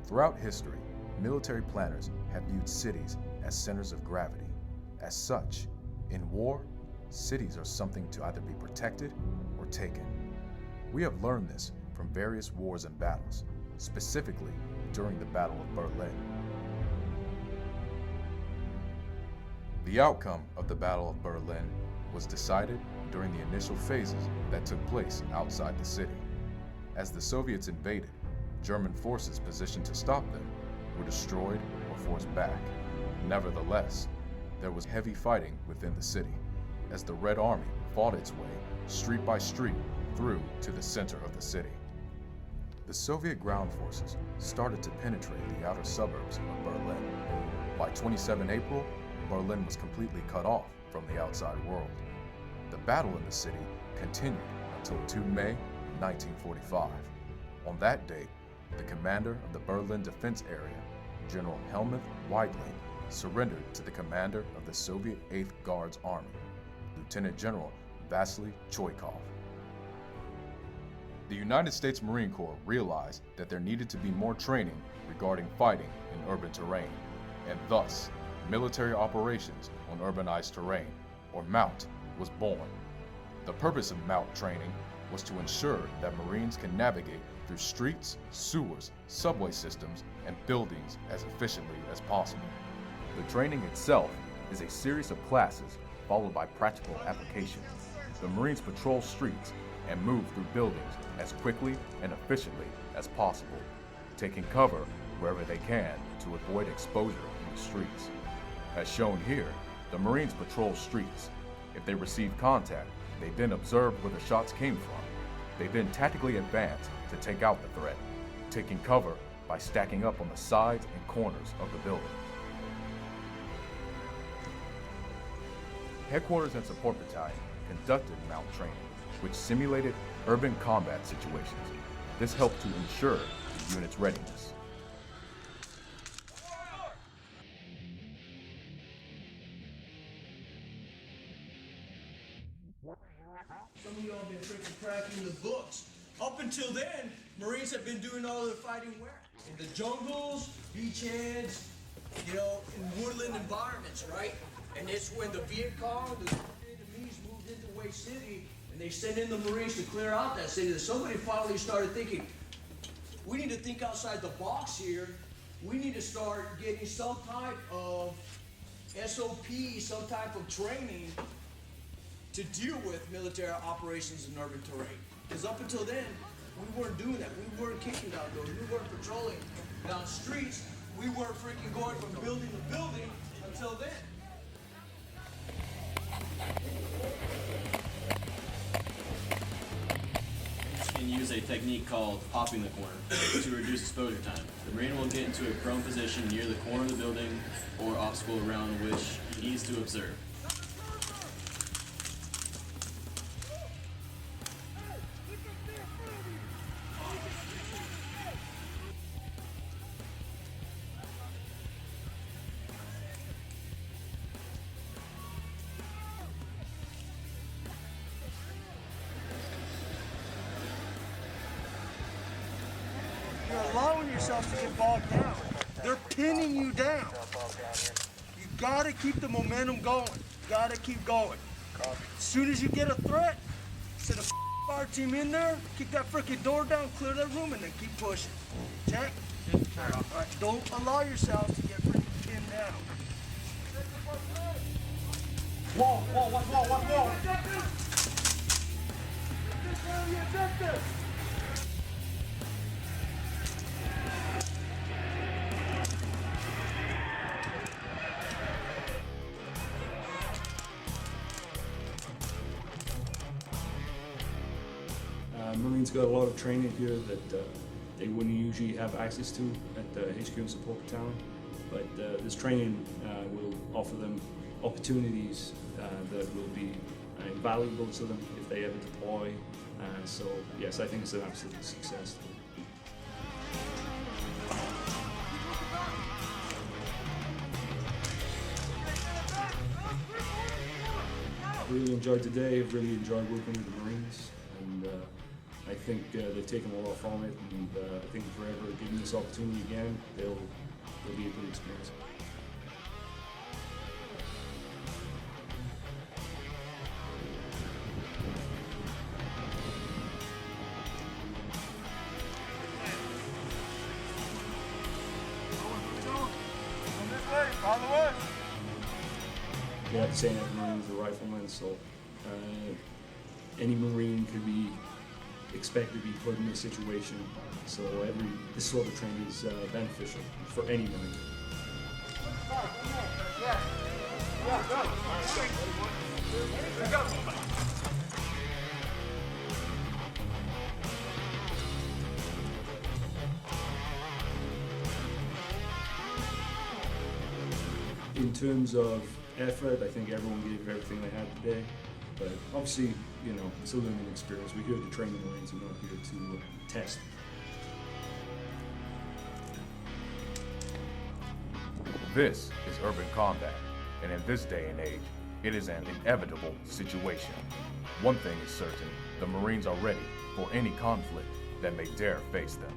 Throughout history, military planners have viewed cities as centers of gravity. As such, in war, cities are something to either be protected or taken. We have learned this from various wars and battles, specifically during the Battle of Berlin. The outcome of the Battle of Berlin was decided during the initial phases that took place outside the city. As the Soviets invaded, German forces positioned to stop them were destroyed or forced back. Nevertheless, there was heavy fighting within the city, as the Red Army fought its way, street by street, through to the center of the city. The Soviet ground forces started to penetrate the outer suburbs of Berlin. By 27 April, Berlin was completely cut off from the outside world. The battle in the city continued until 2 May 1945. On that date, the commander of the Berlin defense area, General Helmuth Weidling, surrendered to the commander of the Soviet 8th Guards Army, Lieutenant General Vasily Choykov. The United States Marine Corps realized that there needed to be more training regarding fighting in urban terrain, and thus, Military Operations on Urbanized Terrain, or MOUT, was born. The purpose of MOUT training was to ensure that Marines can navigate through streets, sewers, subway systems, and buildings as efficiently as possible. The training itself is a series of classes followed by practical application. The Marines patrol streets and move through buildings as quickly and efficiently as possible, taking cover wherever they can to avoid exposure in the streets. As shown here, the Marines patrol streets. If they receive contact, they then observe where the shots came from. They then tactically advance to take out the threat, taking cover by stacking up on the sides and corners of the building. Headquarters and Support Battalion conducted MOUT training, which simulated urban combat situations. This helped to ensure the unit's readiness. Some of y'all been freaking cracking the books. Up until then, Marines have been doing all their fighting where? In the jungles, beachheads, in woodland environments, right? And it's when the Viet Cong, the Vietnamese moved into Way City, and they sent in the Marines to clear out that city, that somebody finally started thinking, we need to think outside the box here. We need to start getting some type of SOP, some type of training to deal with military operations in urban terrain. Because up until then, we weren't doing that. We weren't kicking down doors. We weren't patrolling down streets. We weren't freaking going from building to building until then. You can use a technique called popping the corner to reduce exposure time. The Marine will get into a prone position near the corner of the building or obstacle around which he needs to observe. You're allowing yourself to get bogged down. They're pinning you down. You gotta keep the momentum going. Gotta keep going. As soon as you get a threat, send a fire team in there, kick that freaking door down, clear that room, and then keep pushing. Check? All right, don't allow yourselves to get freaking pinned down. Whoa, watch whoa. Marines got a lot of training here that they wouldn't usually have access to at the HQ and Support Battalion, but this training will offer them opportunities that will be invaluable to them if they ever deploy. So yes, I think it's an absolute success. I really enjoyed today. I've really enjoyed working with the Marines, and I think they've taken a lot from it, and I think if we're ever given this opportunity again, they'll be a good experience. Yeah, saying that Marine is a rifleman, so any Marine could be expected to be put in this situation. So this sort of training is beneficial for any Marine. In terms of effort, I think everyone gave everything they had today. But obviously, you know, it's a learning experience. We're here to train the Marines, we're not here to test. This is urban combat, and in this day and age, it is an inevitable situation. One thing is certain, the Marines are ready for any conflict that may dare face them.